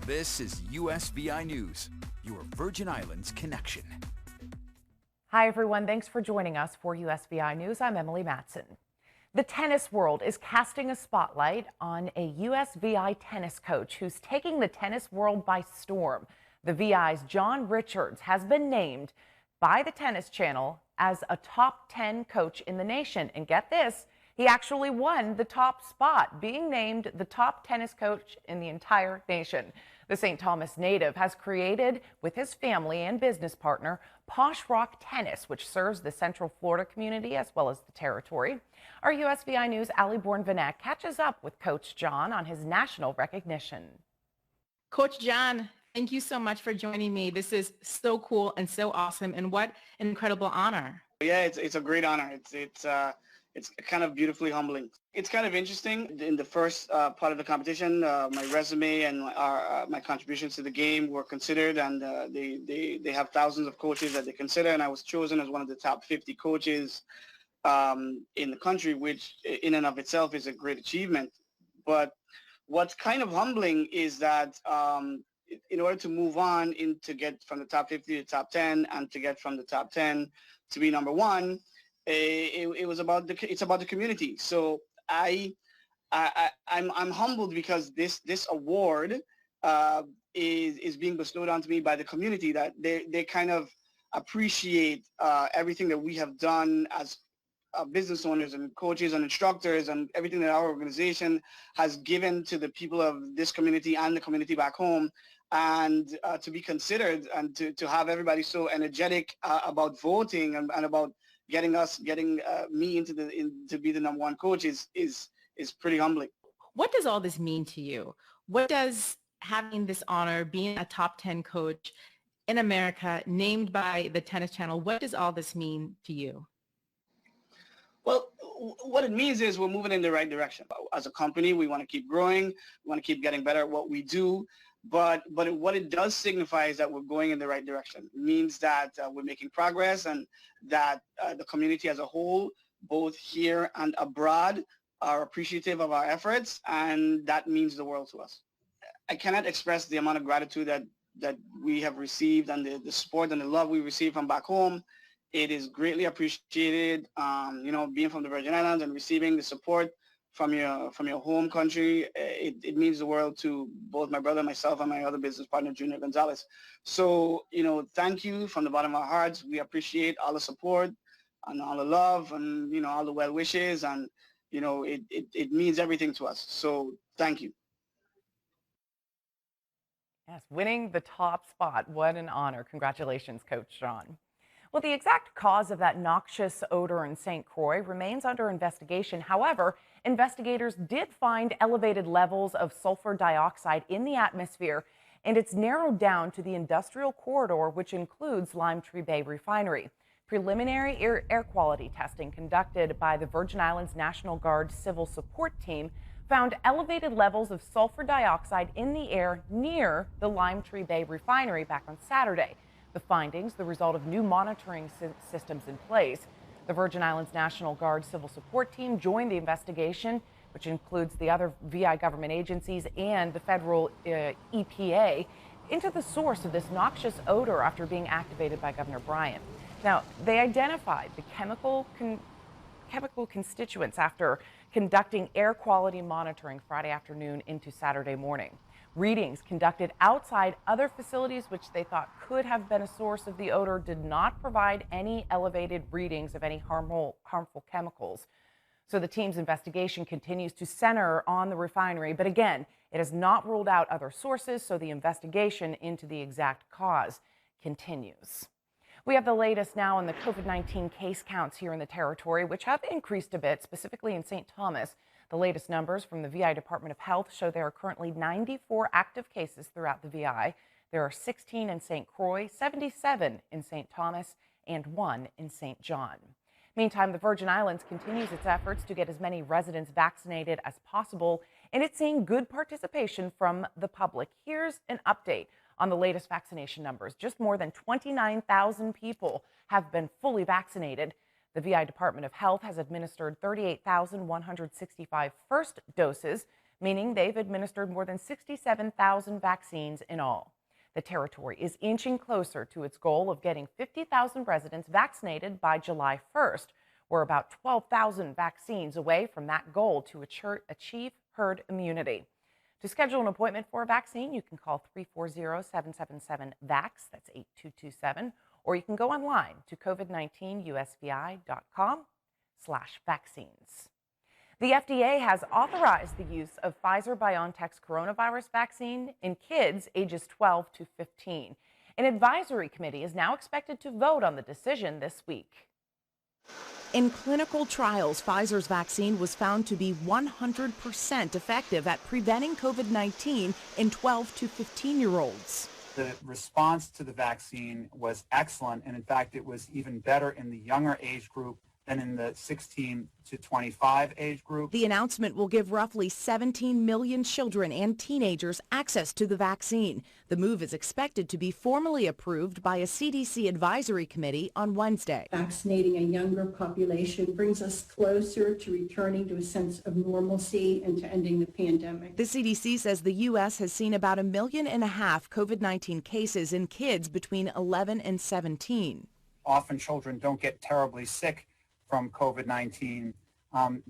This is USVI News, your Virgin Islands connection. Hi, everyone. Thanks for joining us for USVI News. I'm Emily Matson. The tennis world is casting a spotlight on a USVI tennis coach who's taking the tennis world by storm. The VI's John Richards has been named by the Tennis Channel as a top 10 coach in the nation. And get this, he actually won the top spot, being named the top tennis coach in the entire nation. The St. Thomas native has created, with his family and business partner, Posh Rock Tennis, which serves the Central Florida community as well as the territory. Our USVI News' Ali Bourne-Vanek catches up with Coach John on his national recognition. Coach John, thank you so much for joining me. This is so cool and so awesome, and what an incredible honor. Yeah, it's a great honor. It's kind of beautifully humbling. It's kind of interesting. In the first part of the competition, my resume and my contributions to the game were considered, and they have thousands of coaches that they consider, and I was chosen as one of the top 50 coaches in the country, which in and of itself is a great achievement. But what's kind of humbling is that in order to move on to get from the top 50 to the top 10 and to get from the top 10 to be number one, it's about the community. So I'm humbled because this award is being bestowed onto me by the community, that they kind of appreciate everything that we have done as business owners and coaches and instructors, and everything that our organization has given to the people of this community and the community back home, and to be considered and to have everybody so energetic about voting and about getting me to be the number one coach is pretty humbling. What does all this mean to you? What does having this honor, being a top 10 coach in America, named by the Tennis Channel, what does all this mean to you? Well, what it means is we're moving in the right direction. As a company, we want to keep growing. We want to keep getting better at what we do. But what it does signify is that we're going in the right direction. It means that we're making progress, and that the community as a whole, both here and abroad, are appreciative of our efforts, and that means the world to us. I cannot express the amount of gratitude that we have received, and the support and the love we receive from back home. It is greatly appreciated, being from the Virgin Islands and receiving the support from your home country. It means the world to both my brother, myself, and my other business partner, Junior Gonzalez. So, thank you from the bottom of our hearts. We appreciate all the support and all the love and, all the well wishes, and, it means everything to us. So thank you. Yes, winning the top spot. What an honor. Congratulations, Coach John. Well, the exact cause of that noxious odor in St. Croix remains under investigation. However, investigators did find elevated levels of sulfur dioxide in the atmosphere, and it's narrowed down to the industrial corridor, which includes Lime Tree Bay Refinery. Preliminary air quality testing conducted by the Virgin Islands National Guard Civil Support Team found elevated levels of sulfur dioxide in the air near the Lime Tree Bay Refinery back on Saturday. The findings, the result of new monitoring systems in place. The Virgin Islands National Guard Civil Support Team joined the investigation, which includes the other VI government agencies and the federal EPA, into the source of this noxious odor after being activated by Governor Bryant. Now, they identified the chemical constituents after conducting air quality monitoring Friday afternoon into Saturday morning. Readings conducted outside other facilities, which they thought could have been a source of the odor, did not provide any elevated readings of any harmful chemicals. So the team's investigation continues to center on the refinery, but again, it has not ruled out other sources, so the investigation into the exact cause continues. We have the latest now on the COVID-19 case counts here in the territory, which have increased a bit, specifically in St. Thomas. The latest numbers from the VI Department of Health show there are currently 94 active cases throughout the VI. There are 16 in St. Croix, 77 in St. Thomas, and 1 in St. John. Meantime, the Virgin Islands continues its efforts to get as many residents vaccinated as possible, and it's seeing good participation from the public. Here's an update on the latest vaccination numbers. Just more than 29,000 people have been fully vaccinated. The VI Department of Health has administered 38,165 first doses. meaning they've administered more than 67,000 vaccines in all. The territory is inching closer to its goal of getting 50,000 residents vaccinated by July 1st. We're about 12,000 vaccines away from that goal to achieve herd immunity. To schedule an appointment for a vaccine, you can call 340-777-VAX, that's 8227, or you can go online to covid19usvi.com/vaccines. The FDA has authorized the use of Pfizer-BioNTech's coronavirus vaccine in kids ages 12 to 15. An advisory committee is now expected to vote on the decision this week. In clinical trials, Pfizer's vaccine was found to be 100% effective at preventing COVID-19 in 12 to 15-year-olds. The response to the vaccine was excellent, and in fact, it was even better in the younger age group than in the 16 to 25 age group. The announcement will give roughly 17 million children and teenagers access to the vaccine. The move is expected to be formally approved by a CDC advisory committee on Wednesday. Vaccinating a younger population brings us closer to returning to a sense of normalcy and to ending the pandemic. The CDC says the U.S. has seen about 1.5 million COVID-19 cases in kids between 11 and 17. Often children don't get terribly sick from COVID-19.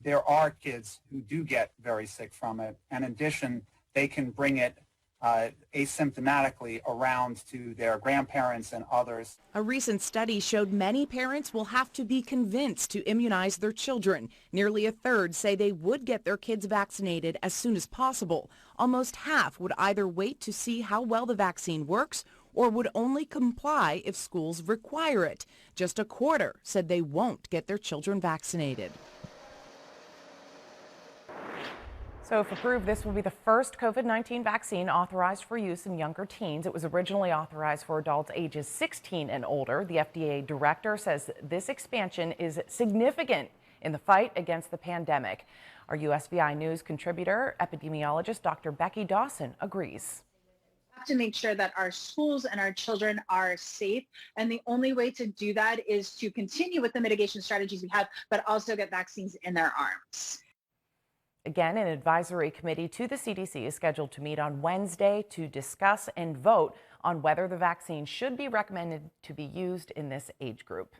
There are kids who do get very sick from it. And in addition, they can bring it asymptomatically around to their grandparents and others. A recent study showed many parents will have to be convinced to immunize their children. Nearly a third say they would get their kids vaccinated as soon as possible. Almost half would either wait to see how well the vaccine works or would only comply if schools require it. Just a quarter said they won't get their children vaccinated. So if approved, this will be the first COVID-19 vaccine authorized for use in younger teens. It was originally authorized for adults ages 16 and older. The FDA director says this expansion is significant in the fight against the pandemic. Our USVI News contributor, epidemiologist Dr. Becky Dawson agrees. To make sure that our schools and our children are safe. And the only way to do that is to continue with the mitigation strategies we have, but also get vaccines in their arms. Again, an advisory committee to the CDC is scheduled to meet on Wednesday to discuss and vote on whether the vaccine should be recommended to be used in this age group.